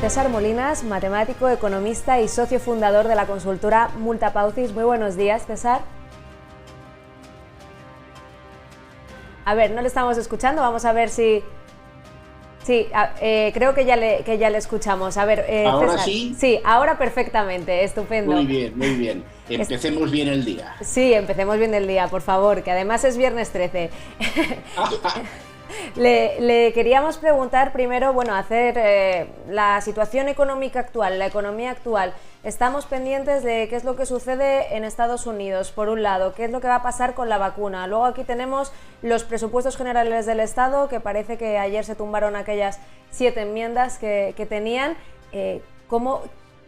César Molinas, matemático, economista y socio fundador de la consultora Multapaucis. Muy buenos días, César. A ver, no le estamos escuchando, vamos a ver si... Sí, creo que ya le escuchamos. A ver, ¿Ahora César. sí? Sí, ahora perfectamente, estupendo. Muy bien, muy bien. Empecemos bien el día. Sí, empecemos bien el día, por favor, que además es viernes 13. Le queríamos preguntar primero, bueno, hacer la situación económica actual, la economía actual. Estamos pendientes de qué es lo que sucede en Estados Unidos, por un lado, qué es lo que va a pasar con la vacuna. Luego aquí tenemos los presupuestos generales del Estado, que parece que ayer se tumbaron aquellas 7 enmiendas que tenían.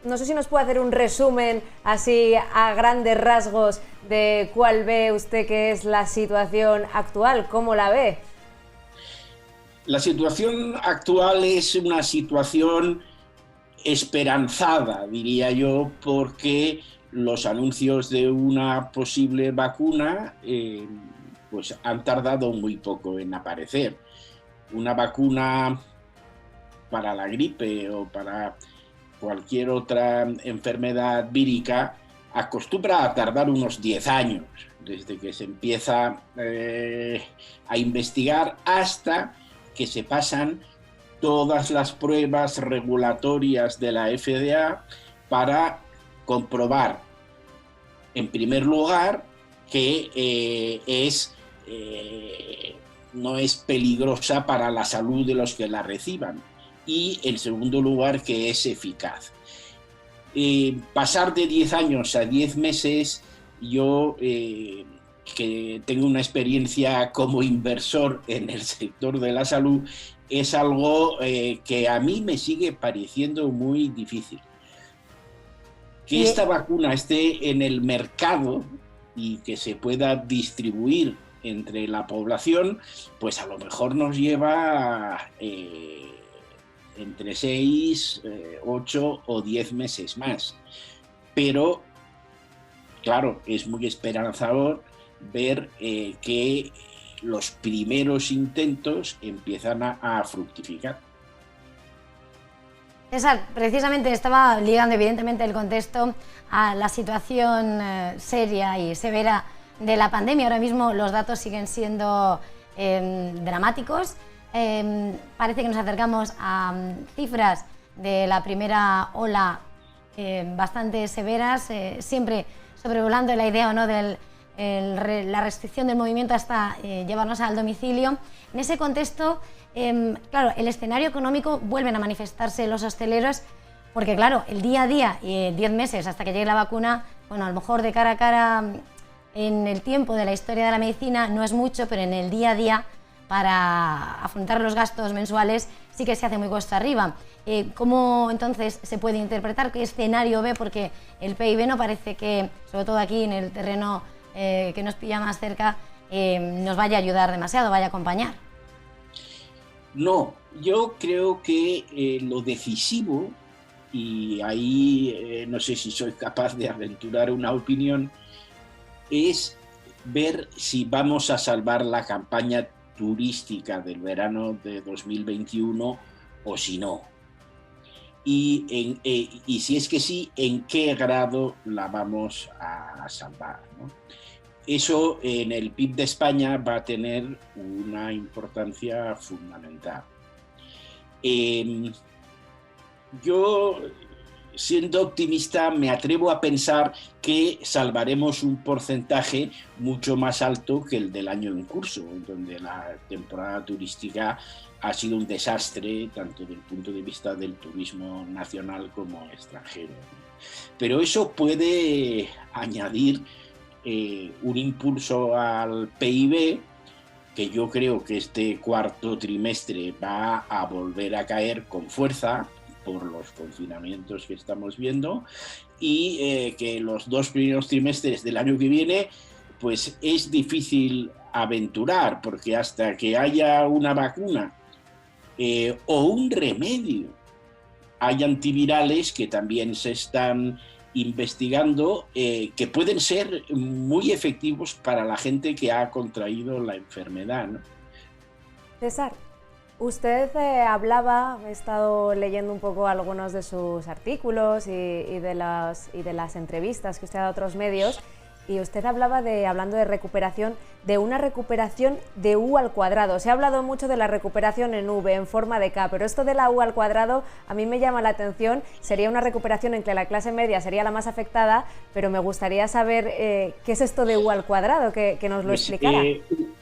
No sé si nos puede hacer un resumen así a grandes rasgos de cuál ve usted que es la situación actual, cómo la ve. La situación actual es una situación esperanzada, diría yo, porque los anuncios de una posible vacuna pues han tardado muy poco en aparecer. Una vacuna para la gripe o para cualquier otra enfermedad vírica acostumbra a tardar unos 10 años, desde que se empieza a investigar hasta que se pasan todas las pruebas regulatorias de la FDA para comprobar, en primer lugar, que no es peligrosa para la salud de los que la reciban, y en segundo lugar, que es eficaz. Pasar de 10 años a 10 meses, yo que tengo una experiencia como inversor en el sector de la salud, es algo que a mí me sigue pareciendo muy difícil. Que esta vacuna esté en el mercado y que se pueda distribuir entre la población, pues a lo mejor nos lleva entre 6, 8 o 10 meses más. Pero, claro, es muy esperanzador ver que los primeros intentos empiezan a fructificar. César, precisamente estaba ligando evidentemente el contexto a la situación seria y severa de la pandemia. Ahora mismo los datos siguen siendo dramáticos. Parece que nos acercamos a cifras de la primera ola bastante severas, siempre sobrevolando la idea o no de la restricción del movimiento hasta llevarnos al domicilio. En ese contexto, claro, el escenario económico vuelven a manifestarse los hosteleros, porque claro, el día a día y 10 meses hasta que llegue la vacuna, bueno, a lo mejor de cara a cara en el tiempo de la historia de la medicina no es mucho, pero en el día a día para afrontar los gastos mensuales sí que se hace muy cuesta arriba. ¿Cómo entonces se puede interpretar? ¿Qué escenario ve? Porque el PIB no parece que, sobre todo aquí en el terreno que nos pilla más cerca, nos vaya a ayudar demasiado, vaya a acompañar. No, yo creo que lo decisivo, y ahí no sé si soy capaz de aventurar una opinión, es ver si vamos a salvar la campaña turística del verano de 2021 o si no. Y si es que sí, ¿en qué grado la vamos a salvar, ¿no? Eso en el PIB de España va a tener una importancia fundamental. Yo, siendo optimista, me atrevo a pensar que salvaremos un porcentaje mucho más alto que el del año en curso, donde la temporada turística ha sido un desastre, tanto desde el punto de vista del turismo nacional como extranjero. Pero eso puede añadir un impulso al PIB, que yo creo que este cuarto trimestre va a volver a caer con fuerza por los confinamientos que estamos viendo, y que los 2 primeros trimestres del año que viene pues es difícil aventurar, porque hasta que haya una vacuna o un remedio, hay antivirales que también se están investigando, que pueden ser muy efectivos para la gente que ha contraído la enfermedad, ¿no? César, Usted hablaba, he estado leyendo un poco algunos de sus artículos y de las entrevistas que usted ha dado a otros medios, y usted hablaba hablando de recuperación, de una recuperación de U al cuadrado. Se ha hablado mucho de la recuperación en V, en forma de K, pero esto de la U al cuadrado a mí me llama la atención. Sería una recuperación en que la clase media sería la más afectada, pero me gustaría saber qué es esto de U al cuadrado, que nos lo explicara.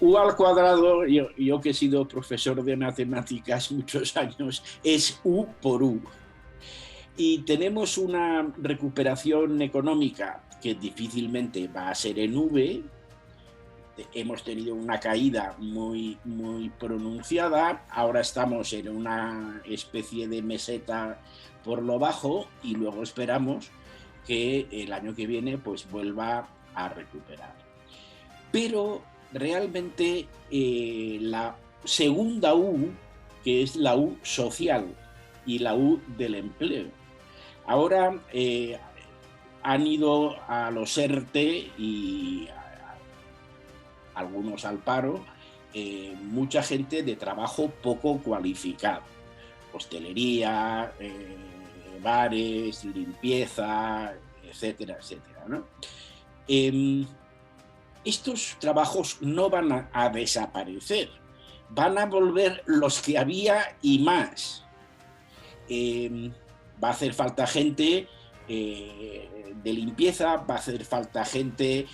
U al cuadrado, yo que he sido profesor de matemáticas muchos años, es U por U. Y tenemos una recuperación económica que difícilmente va a ser en V. Hemos tenido una caída muy, muy pronunciada, ahora estamos en una especie de meseta por lo bajo y luego esperamos que el año que viene pues vuelva a recuperar. Pero realmente la segunda U, que es la U social y la U del empleo, ahora han ido a los ERTE y algunos al paro, mucha gente de trabajo poco cualificado, hostelería, bares, limpieza, etcétera, etcétera, ¿no? Estos trabajos no van a desaparecer, van a volver los que había y más. Va a hacer falta gente de limpieza, va a hacer falta gente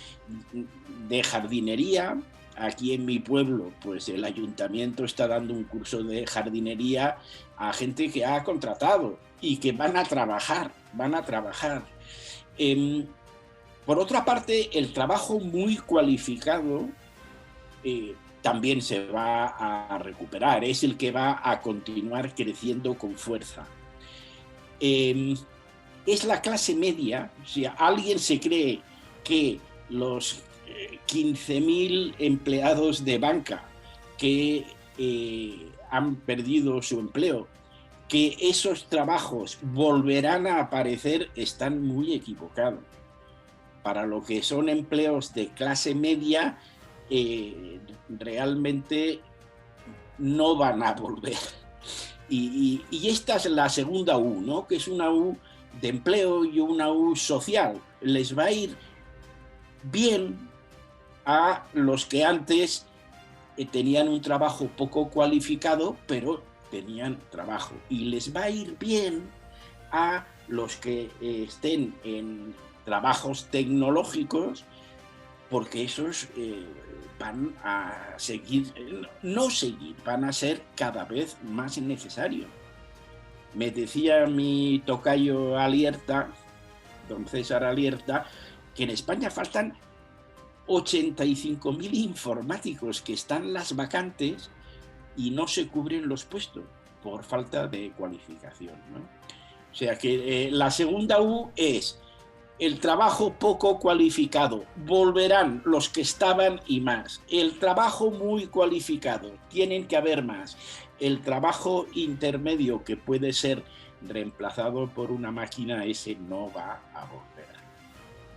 de jardinería. Aquí en mi pueblo, pues el ayuntamiento está dando un curso de jardinería a gente que ha contratado y que van a trabajar. Por otra parte, el trabajo muy cualificado también se va a recuperar, es el que va a continuar creciendo con fuerza. Es la clase media. Si alguien se cree que los 15.000 empleados de banca que han perdido su empleo, que esos trabajos volverán a aparecer, están muy equivocados. Para lo que son empleos de clase media, realmente no van a volver. Y esta es la segunda U, ¿no? Que es una U de empleo y una U social. Les va a ir bien a los que antes tenían un trabajo poco cualificado, pero tenían trabajo. Y les va a ir bien a los que estén en trabajos tecnológicos, porque esos van a seguir, van a ser cada vez más necesarios. Me decía mi tocayo Alierta, don César Alierta, que en España faltan 85.000 informáticos, que están las vacantes y no se cubren los puestos por falta de cualificación, ¿no? O sea que la segunda U es el trabajo poco cualificado, volverán los que estaban y más. El trabajo muy cualificado, tienen que haber más. El trabajo intermedio, que puede ser reemplazado por una máquina, ese no va a volver.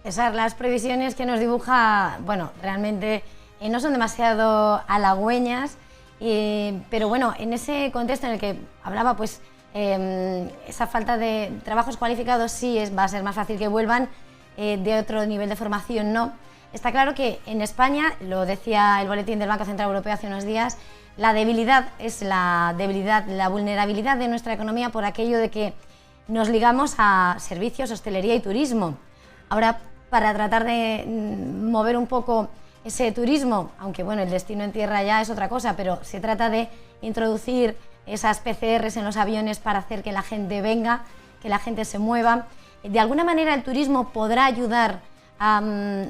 César, las previsiones que nos dibuja, bueno, realmente no son demasiado halagüeñas, pero bueno, en ese contexto en el que hablaba, pues esa falta de trabajos cualificados sí va a ser más fácil que vuelvan, de otro nivel de formación no. Está claro que en España, lo decía el boletín del Banco Central Europeo hace unos días, la debilidad es la vulnerabilidad de nuestra economía por aquello de que nos ligamos a servicios, hostelería y turismo. Ahora, para tratar de mover un poco ese turismo, aunque bueno, el destino en tierra ya es otra cosa, pero se trata de introducir esas PCRs en los aviones para hacer que la gente venga, que la gente se mueva. De alguna manera el turismo podrá ayudar a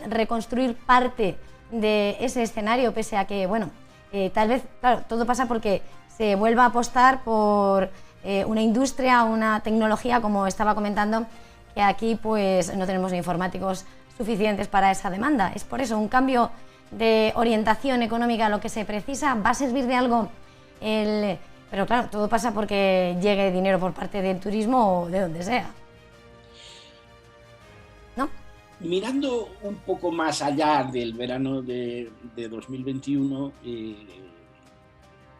reconstruir parte de ese escenario, pese a que, bueno, tal vez, claro, todo pasa porque se vuelva a apostar por una industria, una tecnología, como estaba comentando, que aquí pues no tenemos informáticos suficientes para esa demanda. Es por eso un cambio de orientación económica lo que se precisa. ¿Va a servir de algo pero claro, todo pasa porque llegue dinero por parte del turismo o de donde sea, ¿no? Mirando un poco más allá del verano de 2021,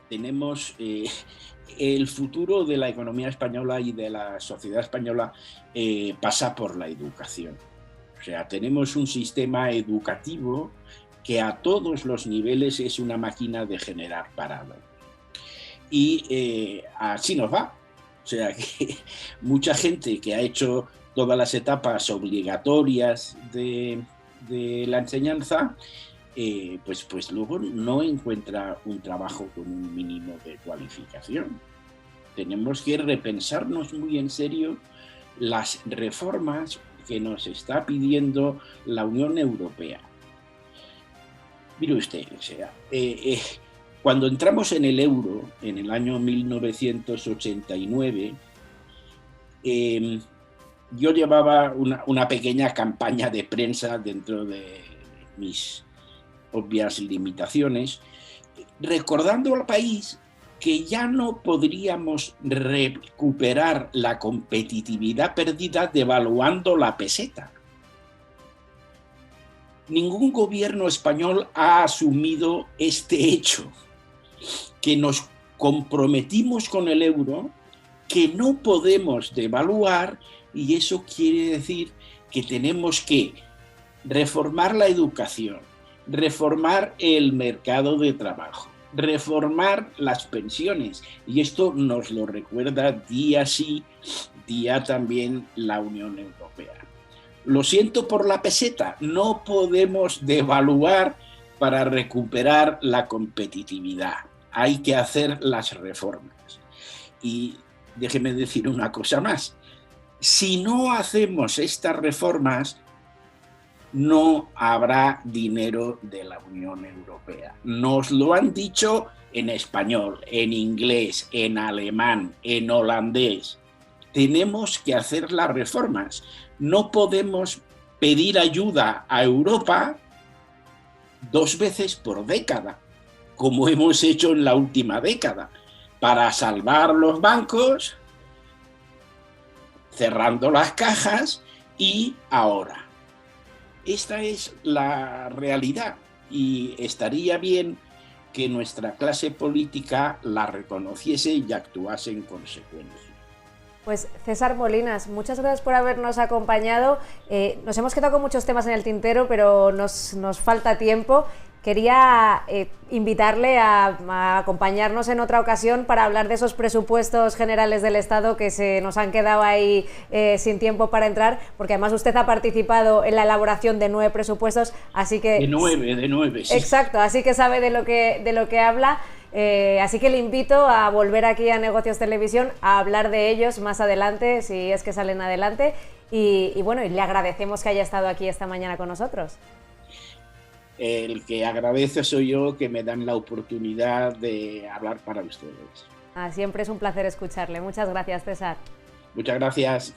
tenemos el futuro de la economía española y de la sociedad española pasa por la educación. O sea, tenemos un sistema educativo que a todos los niveles es una máquina de generar parado. Y así nos va. O sea, que mucha gente que ha hecho todas las etapas obligatorias de la enseñanza, pues luego no encuentra un trabajo con un mínimo de cualificación. Tenemos que repensarnos muy en serio las reformas que nos está pidiendo la Unión Europea. Mire usted, o sea, cuando entramos en el euro, en el año 1989, yo llevaba una pequeña campaña de prensa dentro de mis obvias limitaciones, recordando al país que ya no podríamos recuperar la competitividad perdida devaluando la peseta. Ningún gobierno español ha asumido este hecho, que nos comprometimos con el euro, que no podemos devaluar, y eso quiere decir que tenemos que reformar la educación, reformar el mercado de trabajo, reformar las pensiones, y esto nos lo recuerda día sí, día también la Unión Europea. Lo siento por la peseta, no podemos devaluar para recuperar la competitividad, hay que hacer las reformas. Y déjeme decir una cosa más, si no hacemos estas reformas, no habrá dinero de la Unión Europea. Nos lo han dicho en español, en inglés, en alemán, en holandés. Tenemos que hacer las reformas. No podemos pedir ayuda a Europa 2 veces por década, como hemos hecho en la última década, para salvar los bancos, cerrando las cajas, y ahora. Esta es la realidad y estaría bien que nuestra clase política la reconociese y actuase en consecuencia. Pues César Molinas, muchas gracias por habernos acompañado. Nos hemos quedado con muchos temas en el tintero, pero nos falta tiempo. Quería invitarle a acompañarnos en otra ocasión para hablar de esos presupuestos generales del Estado que se nos han quedado ahí sin tiempo para entrar, porque además usted ha participado en la elaboración de 9 presupuestos, así que... De nueve, sí. Exacto, así que sabe de lo que habla. Así que le invito a volver aquí a Negocios Televisión a hablar de ellos más adelante, si es que salen adelante. Y bueno, y le agradecemos que haya estado aquí esta mañana con nosotros. El que agradece soy yo, que me dan la oportunidad de hablar para ustedes. Siempre es un placer escucharle. Muchas gracias, César. Muchas gracias.